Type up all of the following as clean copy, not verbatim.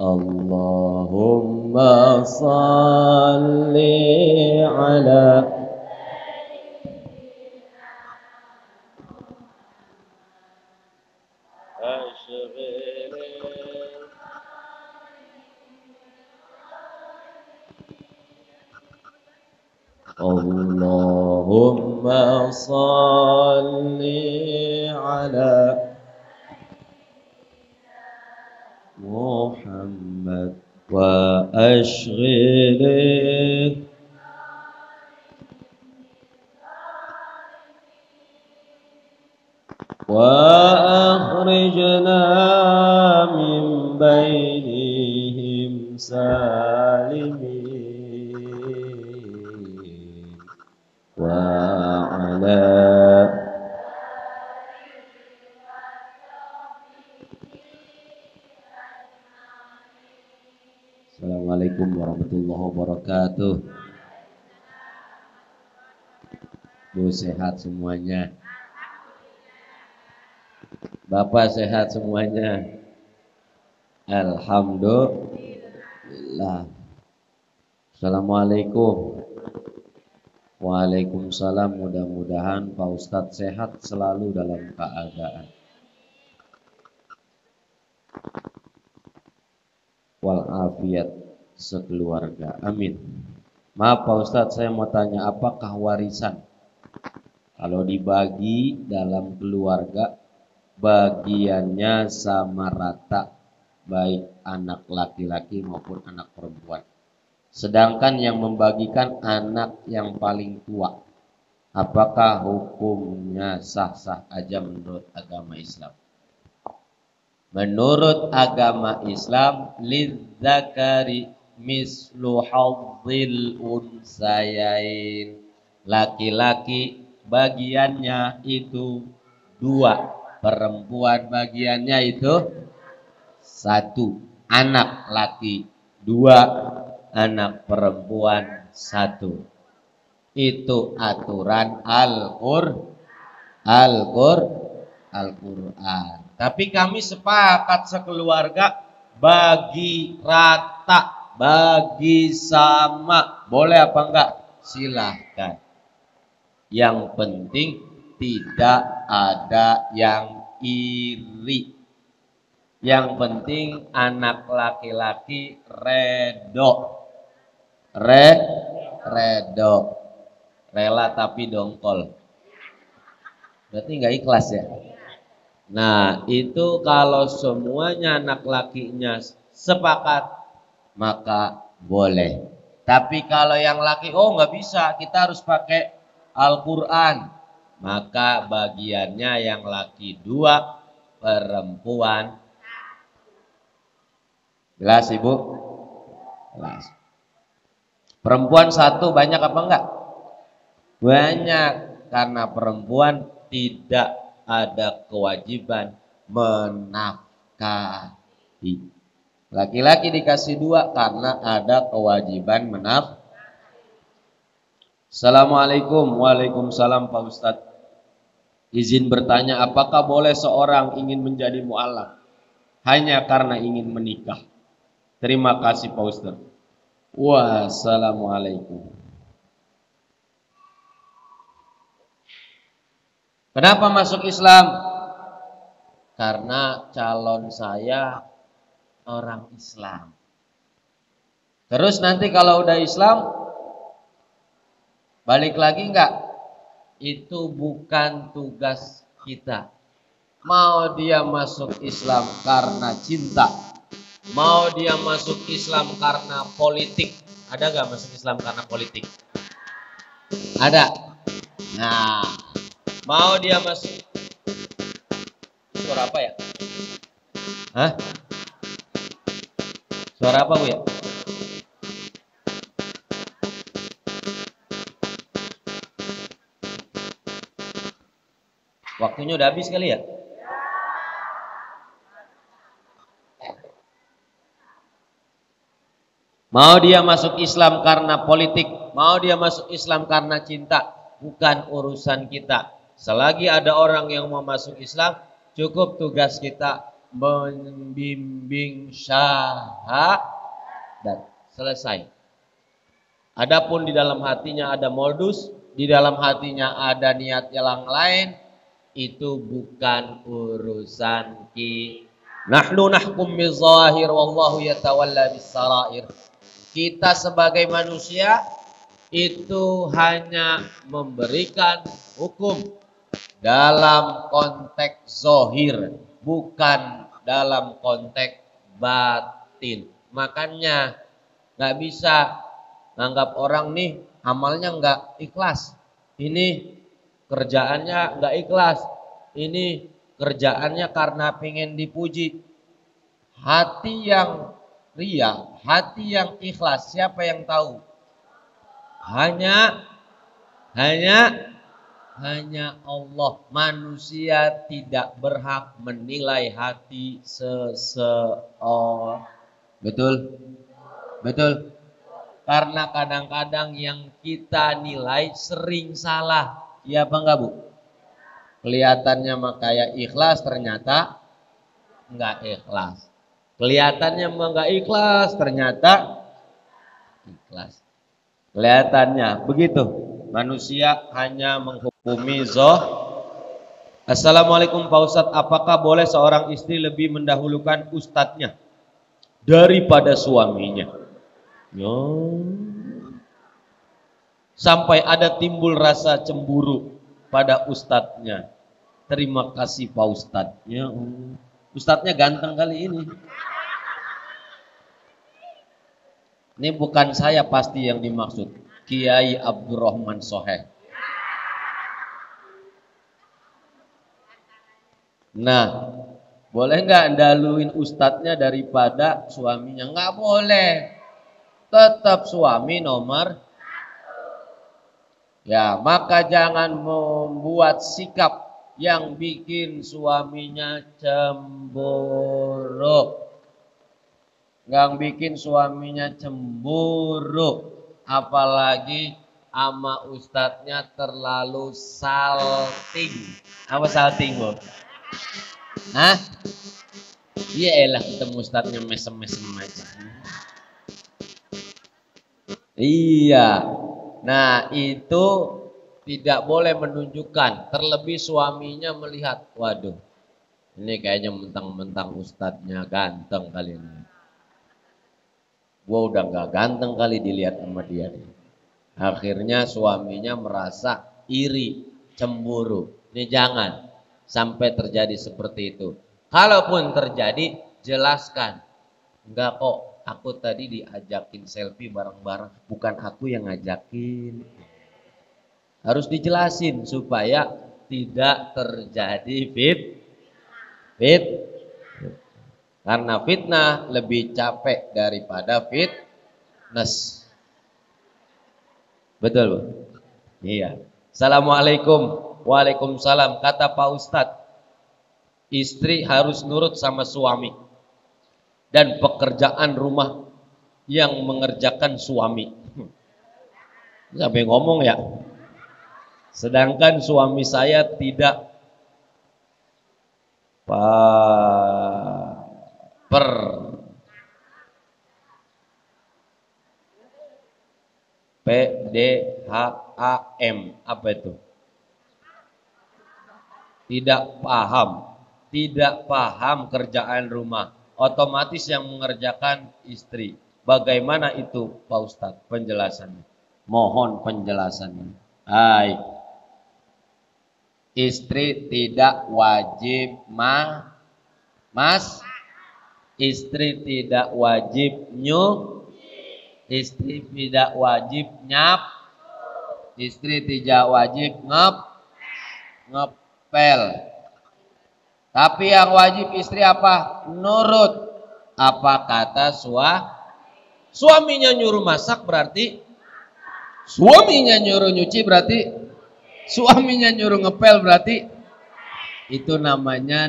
Allahumma salli ala Allahumma salli ala Muhammad wa ashghilih wa akhrijna min bainihim salimin wa ala Assalamualaikum warahmatullahi wabarakatuh. Bu sehat semuanya. Bapak sehat semuanya. Alhamdulillah. Assalamualaikum. Waalaikumsalam. Mudah-mudahan Pak Ustadz sehat selalu dalam keadaan walafiat sekeluarga. Amin. Maaf Pak Ustadz, saya mau tanya, apakah warisan kalau dibagi dalam keluarga bagiannya sama rata, baik anak laki-laki maupun anak perempuan, sedangkan yang membagikan anak yang paling tua, apakah hukumnya sah-sah aja menurut agama Islam? Menurut agama Islam, lidzakari mislu hadzil unsayain, laki-laki bagiannya itu 2, perempuan bagiannya itu 1, anak laki 2, anak perempuan 1. Itu aturan Al-Qur'an. Tapi kami sepakat sekeluarga bagi rata, bagi sama. Boleh apa enggak? Silahkan. Yang penting tidak ada yang iri. Yang penting anak laki-laki redo. Redo. Rela tapi dongkol. Berarti enggak ikhlas ya? Nah, itu kalau semuanya anak lakinya sepakat, maka boleh. Tapi kalau yang laki, oh nggak bisa, kita harus pakai Al-Quran, maka bagiannya yang laki 2, perempuan. Jelas Ibu? Jelas. Perempuan 1 banyak apa enggak? Banyak, karena perempuan tidak ada kewajiban menafkahi. Laki-laki dikasih 2 karena ada kewajiban menafkahi. Assalamualaikum. Waalaikumsalam Pak Ustadz. Izin bertanya, apakah boleh seorang ingin menjadi mu'alaf hanya karena ingin menikah? Terima kasih Pak Ustadz. Wassalamualaikum. Kenapa masuk Islam? Karena calon saya orang Islam. Terus nanti kalau udah Islam, balik lagi enggak? Itu bukan tugas kita. Mau dia masuk Islam karena cinta, mau dia masuk Islam karena politik. Ada enggak masuk Islam karena politik? Ada. Nah, mau dia masuk, suara apa ya? Hah? Suara apa Bu ya? Waktunya udah habis kali ya? Mau dia masuk Islam karena politik, mau dia masuk Islam karena cinta, bukan urusan kita. Selagi ada orang yang mau masuk Islam, cukup tugas kita membimbing syahadat. Selesai. Adapun di dalam hatinya ada modus, di dalam hatinya ada niat yang lain, itu bukan urusan kita. Nahnu nahkum bizahir wallahu yatawalla bisarair. Kita sebagai manusia itu hanya memberikan hukum dalam konteks zahir, bukan dalam konteks batin. Makanya nggak bisa nganggap orang nih amalnya nggak ikhlas, ini kerjaannya nggak ikhlas, ini kerjaannya karena pengen dipuji. Hati yang ria, hati yang ikhlas, siapa yang tahu? Hanya Allah. Manusia tidak berhak menilai hati seseorang. Betul? Betul? Karena kadang-kadang yang kita nilai sering salah. Iya apa enggak, Bu? Kelihatannya mah kayak ikhlas, ternyata enggak ikhlas. Kelihatannya mah enggak ikhlas, ternyata ikhlas. Kelihatannya begitu. Manusia hanya menghukumi Assalamualaikum Pak Ustadz, apakah boleh seorang istri lebih mendahulukan ustadznya daripada suaminya? Sampai ada timbul rasa cemburu pada ustadznya. Terima kasih Pak Ustadz. Ustadznya ganteng kali ini. Ini bukan saya pasti yang dimaksud, Kiai Abdurrahman Soheh. Nah, boleh nggak daluin ustadznya daripada suaminya? Nggak boleh. Tetap suami nomor. Ya, maka jangan membuat sikap yang bikin suaminya cemburu. Nggak bikin suaminya cemburu, apalagi ama ustadznya terlalu salting. Apa salting, Bu? Hah? Iya elah ketemu ustadznya mesem-mesem aja. Iya. Nah, itu tidak boleh menunjukkan, terlebih suaminya melihat, waduh, ini kayaknya mentang-mentang ustadznya ganteng kali ini. Gua udah gak ganteng kali dilihat sama dia nih. Akhirnya suaminya merasa iri, cemburu. Ini jangan sampai terjadi seperti itu. Kalaupun terjadi, jelaskan. Enggak kok, aku tadi diajakin selfie bareng-bareng, bukan aku yang ngajakin. Harus dijelasin supaya tidak terjadi fit. Karena fitnah lebih capek daripada fitness. Betul, Bu? Iya. Assalamualaikum. Waalaikumsalam. Kata Pak Ustadz, istri harus nurut sama suami. Dan pekerjaan rumah yang mengerjakan suami. Sampai ngomong ya. Sedangkan suami saya tidak PDHAM, apa itu? Tidak paham kerjaan rumah, otomatis yang mengerjakan istri. Bagaimana itu Pak Ustadz penjelasannya? Mohon penjelasannya. Hai. Istri tidak wajib istri tidak wajib istri tidak wajib istri tidak wajib ngepel. Tapi yang wajib istri apa? Nurut. Apa kata suaminya nyuruh masak berarti suaminya nyuruh nyuci berarti suaminya nyuruh ngepel berarti itu namanya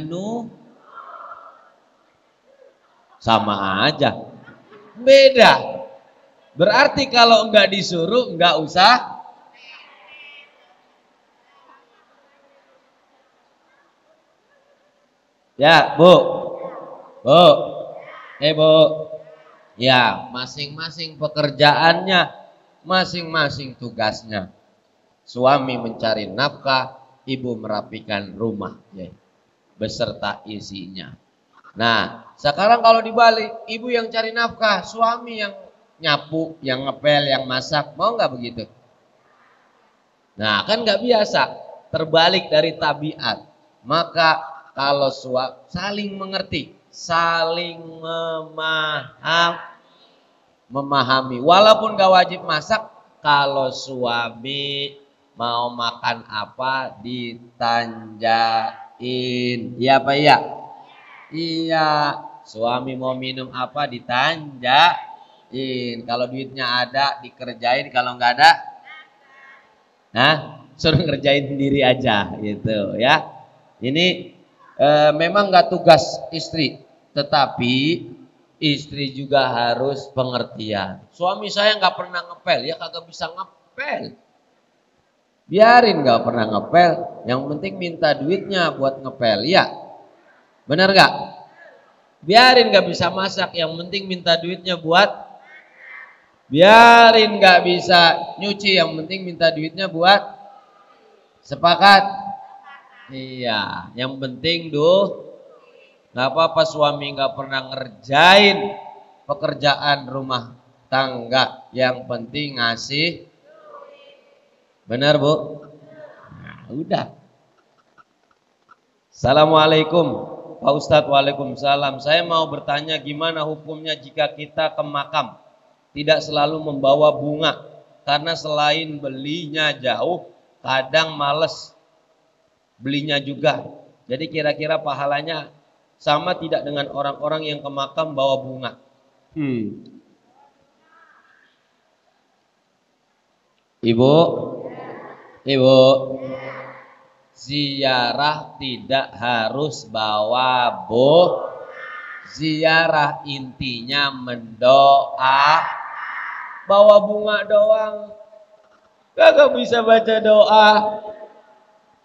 sama aja. Beda. Berarti kalau enggak disuruh enggak usah. Ya, Bu. Bu, Bu. Ya, masing-masing pekerjaannya, masing-masing tugasnya. Suami mencari nafkah, ibu merapikan rumah, ya, beserta isinya. Nah, sekarang kalau dibalik, ibu yang cari nafkah, suami yang nyapu, yang ngepel, yang masak, mau nggak begitu? Nah, kan nggak biasa, terbalik dari tabiat. Maka kalau saling mengerti, saling memahami, walaupun gak wajib masak, kalau suami mau makan apa ditanjain, iya apa iya? Iya, suami mau minum apa ditanjain, kalau duitnya ada dikerjain, kalau nggak ada, suruh ngerjain sendiri aja gitu ya. Ini memang nggak tugas istri, tetapi istri juga harus pengertian. Suami saya nggak pernah ngepel, ya kagak bisa ngepel. Biarin nggak pernah ngepel, yang penting minta duitnya buat ngepel, ya. Benar nggak? Biarin nggak bisa masak, yang penting minta duitnya buat. Biarin nggak bisa nyuci, yang penting minta duitnya buat. Sepakat? Iya, yang penting nggak apa-apa suami nggak pernah ngerjain pekerjaan rumah tangga, yang penting ngasih. Benar Bu? Nah, udah. Assalamualaikum Pak Ustadz. Waalaikumsalam. Saya mau bertanya, gimana hukumnya jika kita ke makam tidak selalu membawa bunga, karena selain belinya jauh, kadang males belinya juga. Jadi kira-kira pahalanya sama tidak dengan orang-orang yang ke makam bawa bunga? Ibu, ziarah tidak harus bawa ziarah, intinya mendoa. Bawa bunga doang kagak bisa baca doa,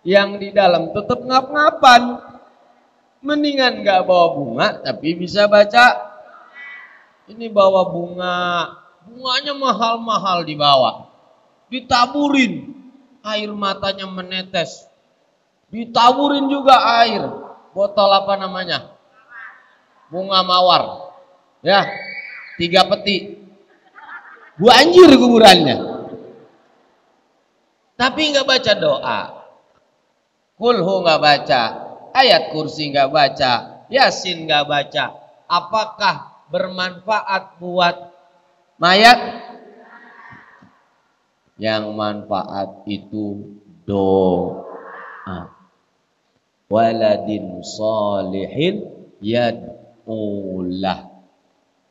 yang di dalam tetap ngap-ngapan. Mendingan gak bawa bunga tapi bisa baca. Ini bawa bunganya mahal-mahal dibawa, ditaburin, air matanya menetes, ditaburin juga air, botol apa namanya, bunga mawar, ya, 3 peti, banjir kuburannya. Tapi nggak baca doa, kulhu nggak baca, ayat kursi nggak baca, yasin nggak baca. Apakah bermanfaat buat mayat? Yang manfaat itu doa. Waladin sholihin yad'ulah,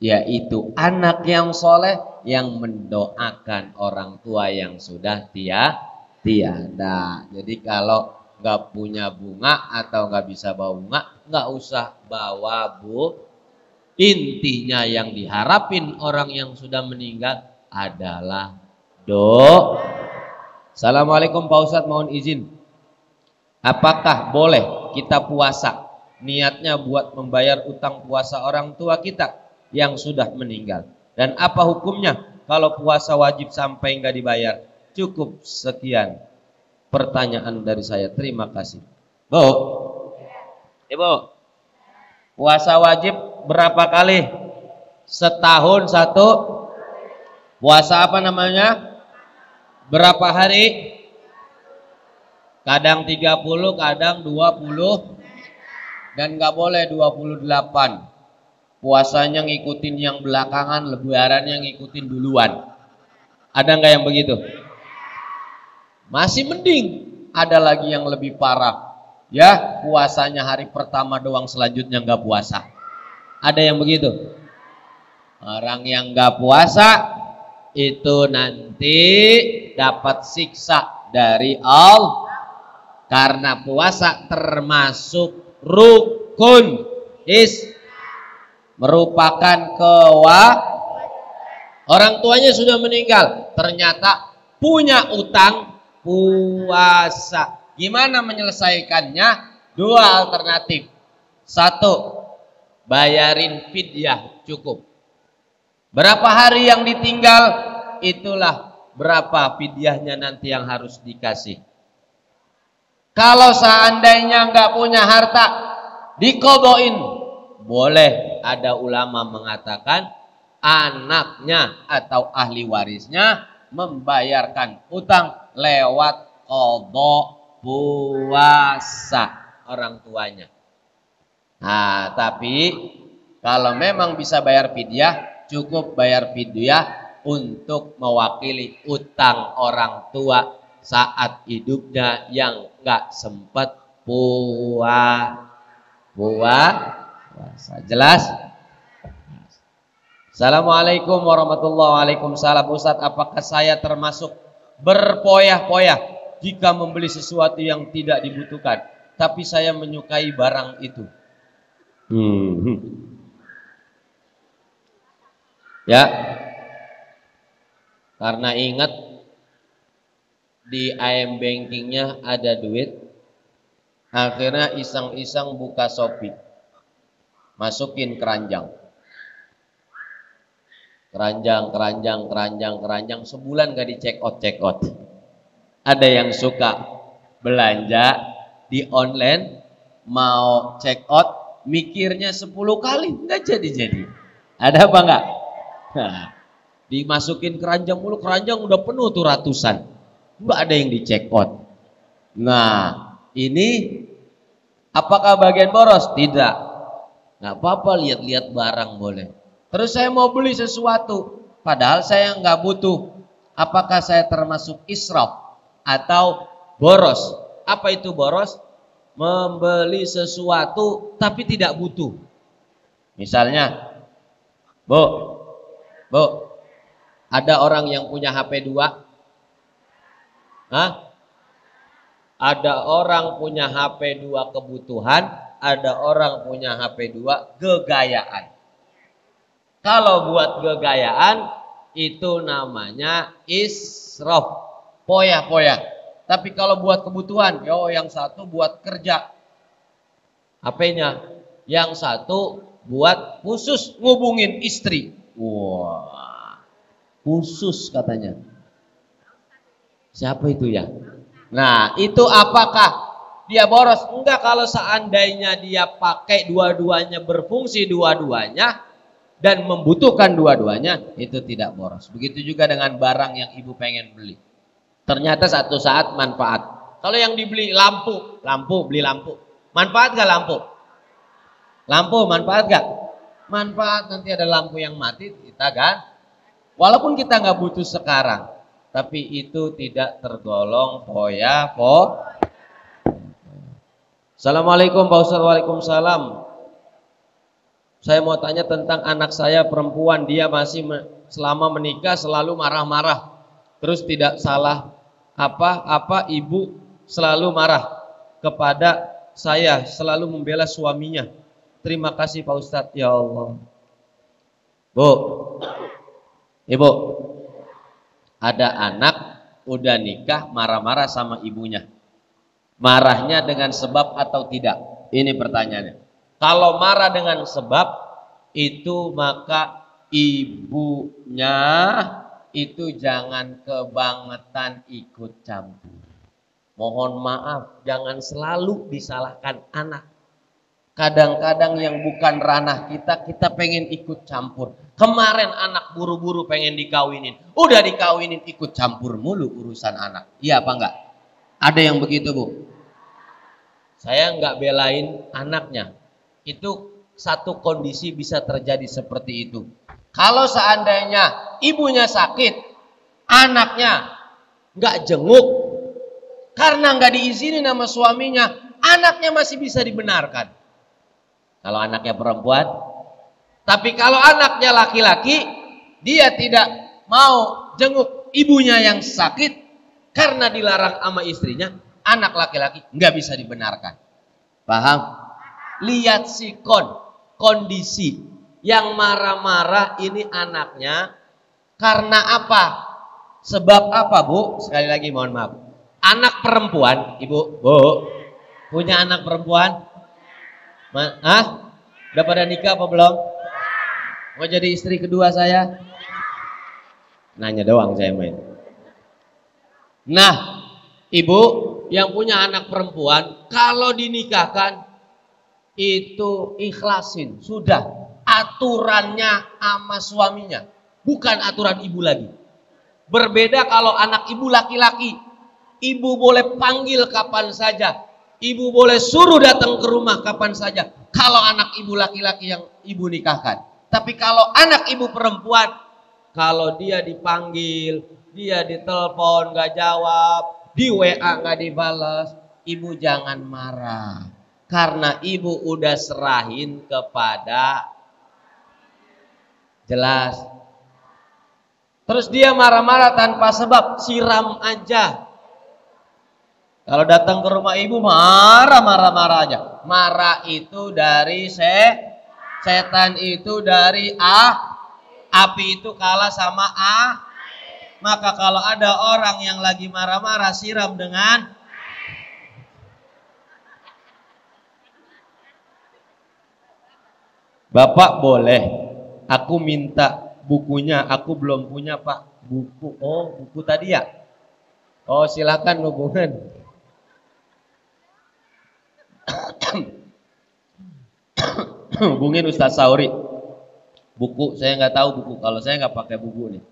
yaitu anak yang soleh yang mendoakan orang tua yang sudah tiada. Jadi kalau nggak punya bunga atau nggak bisa bawa bunga, nggak usah bawa Intinya yang diharapin orang yang sudah meninggal adalah doa. Assalamualaikum Pak Ustadz, mohon izin. Apakah boleh kita puasa niatnya buat membayar utang puasa orang tua kita yang sudah meninggal? Dan apa hukumnya kalau puasa wajib sampai nggak dibayar? Cukup sekian pertanyaan dari saya. Terima kasih. Bu, Ibu, puasa wajib berapa kali? Setahun satu. Puasa apa namanya? Berapa hari? Kadang 30, kadang 20, dan gak boleh 28. Puasanya ngikutin yang belakangan, lebarannya ngikutin duluan. Ada gak yang begitu? Masih mending. Ada lagi yang lebih parah, ya, puasanya hari pertama doang, selanjutnya gak puasa. Ada yang begitu? Orang yang gak puasa itu nanti dapat siksa dari Allah, karena puasa termasuk rukun merupakan orang tuanya sudah meninggal, ternyata punya utang puasa. Gimana menyelesaikannya? 2 alternatif. 1, bayarin fidyah cukup. Berapa hari yang ditinggal, itulah berapa fidyahnya nanti yang harus dikasih. Kalau seandainya nggak punya harta, dikodoin. Boleh, ada ulama mengatakan anaknya atau ahli warisnya membayarkan utang lewat qadha puasa orang tuanya. Nah, tapi kalau memang bisa bayar fidyah, cukup bayar fidyah untuk mewakili utang orang tua saat hidupnya yang nggak sempat puasa. Jelas? Assalamualaikum warahmatullahi wabarakatuh. Ustadz, apakah saya termasuk berpoyah-poyah jika membeli sesuatu yang tidak dibutuhkan, tapi saya menyukai barang itu? Ya, karena ingat di IM bankingnya ada duit, akhirnya iseng-iseng buka Shopee, masukin keranjang, sebulan gak di check out. Ada yang suka belanja di online, mau check out mikirnya 10 kali, nggak jadi. Ada apa enggak? Nah, dimasukin keranjang mulu, keranjang udah penuh tuh ratusan, nggak ada yang di check out. Nah, ini apakah bagian boros? Tidak. Nggak apa-apa, lihat-lihat barang boleh. Terus saya mau beli sesuatu, padahal saya nggak butuh. Apakah saya termasuk israf atau boros? Apa itu boros? Membeli sesuatu tapi tidak butuh. Misalnya, Bu, ada orang yang punya HP 2? Hah? Ada orang punya HP 2 kebutuhan, ada orang punya HP 2 gegayaan. Kalau buat gegayaan itu namanya israf, poya-poya. Tapi kalau buat kebutuhan, yang satu buat kerja HP-nya, yang satu buat khusus ngubungin istri. Wah, khusus katanya. Siapa itu ya? Nah, itu apakah dia boros? Enggak, kalau seandainya dia pakai dua-duanya, berfungsi dua-duanya dan membutuhkan dua-duanya, itu tidak boros. Begitu juga dengan barang yang ibu pengen beli. Ternyata satu saat manfaat. Kalau yang dibeli lampu, beli lampu. Manfaat gak lampu? Lampu manfaat gak? Manfaat, nanti ada lampu yang mati, kita kan? Walaupun kita gak butuh sekarang, tapi itu tidak tergolong Assalamualaikum Pak Ustaz. Waalaikumsalam. Saya mau tanya tentang anak saya perempuan, dia masih selama menikah selalu marah-marah. Terus tidak salah apa-apa, ibu selalu marah kepada saya, selalu membela suaminya. Terima kasih Pak Ustadz. Ya Allah. Bu, ibu, ada anak udah nikah marah-marah sama ibunya. Marahnya dengan sebab atau tidak? Ini pertanyaannya. Kalau marah dengan sebab itu, maka ibunya itu jangan kebangetan ikut campur. Mohon maaf, jangan selalu disalahkan anak. Kadang-kadang yang bukan ranah kita, kita pengen ikut campur. Kemarin anak buru-buru pengen dikawinin, udah dikawinin ikut campur mulu urusan anak. Iya apa enggak? Ada yang begitu, Bu? Saya enggak belain anaknya. Itu satu kondisi bisa terjadi seperti itu. Kalau seandainya ibunya sakit, anaknya enggak jenguk karena enggak diizinin sama suaminya, anaknya masih bisa dibenarkan. Kalau anaknya perempuan, tapi kalau anaknya laki-laki, dia tidak mau jenguk ibunya yang sakit karena dilarang sama istrinya, anak laki-laki nggak bisa dibenarkan. Paham? Lihat sikon, kondisi yang marah-marah ini anaknya karena apa? Sebab apa, Bu? Sekali lagi mohon maaf. Anak perempuan, Ibu, Bu, punya anak perempuan? Udah pada nikah apa belum? Mau jadi istri kedua saya? Nanya doang saya main. Nah, ibu yang punya anak perempuan, kalau dinikahkan itu ikhlasin, sudah aturannya sama suaminya, bukan aturan ibu lagi. Berbeda kalau anak ibu laki-laki, ibu boleh panggil kapan saja, ibu boleh suruh datang ke rumah kapan saja. Kalau anak ibu laki-laki yang ibu nikahkan. Tapi kalau anak ibu perempuan, kalau dia dipanggil, dia ditelepon gak jawab, di WA gak dibalas, ibu jangan marah. Karena ibu udah serahin kepada jelas. Terus dia marah-marah tanpa sebab, siram aja. Kalau datang ke rumah ibu marah-marah aja. Marah itu dari setan, itu dari api itu kalah sama Maka kalau ada orang yang lagi marah-marah, siram dengan Bapak boleh, aku minta bukunya, aku belum punya Pak. Buku, oh buku tadi ya? Oh silakan hubungan. Hubungin Ustaz Sauri. Buku, saya nggak tahu buku, kalau saya nggak pakai buku nih.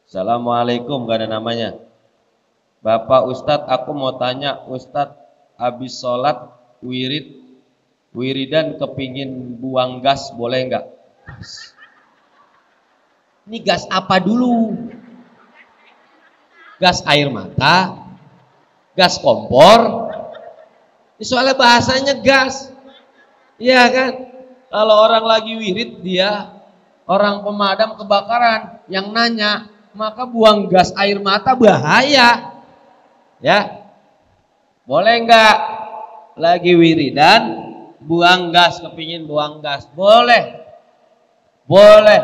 Assalamualaikum, gak ada namanya. Bapak Ustadz, aku mau tanya, Ustadz habis sholat wiridan kepingin buang gas, boleh nggak? Ini gas apa dulu? Gas air mata? Gas kompor? Ini soalnya bahasanya gas. Iya kan? Kalau orang lagi wirid, dia orang pemadam kebakaran yang nanya, maka buang gas air mata bahaya. Ya. Boleh nggak lagi wiridan buang gas, kepingin buang gas? Boleh. Boleh.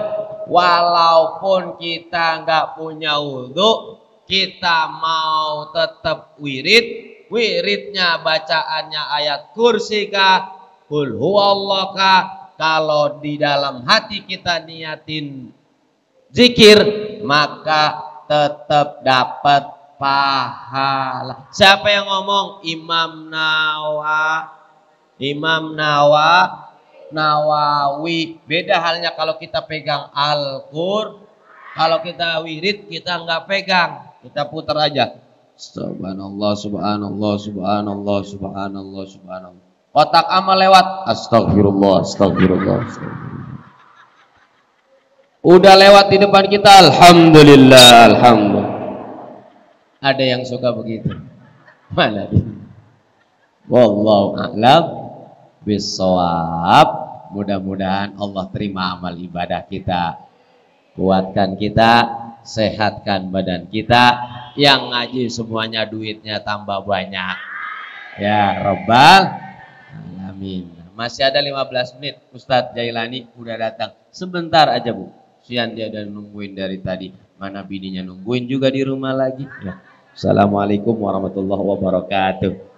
Walaupun kita nggak punya wudhu, kita mau tetap wiridnya bacaannya ayat kursi kah, qul huwallah kah. Kalau di dalam hati kita niatin zikir, maka tetap dapat pahala. Siapa yang ngomong? Imam Nawawi. Beda halnya kalau kita pegang Al-Qur'an. Kalau kita wirid, kita nggak pegang, kita putar aja. Subhanallah, subhanallah, subhanallah, subhanallah, subhanallah. Kotak amal lewat, astagfirullah, astagfirullah, astagfirullah. Udah lewat di depan kita, alhamdulillah, alhamdulillah. Ada yang suka begitu? Mana dia? Wallahu a'lam bissawab. Mudah-mudahan Allah terima amal ibadah kita, kuatkan kita, sehatkan badan kita. Yang ngaji semuanya duitnya tambah banyak, ya Rabbal Alamin. Masih ada 15 menit. Ustadz Jailani udah datang. Sebentar aja Bu. Sian dia udah nungguin dari tadi. Mana bininya nungguin juga di rumah lagi ya. Assalamualaikum warahmatullahi wabarakatuh.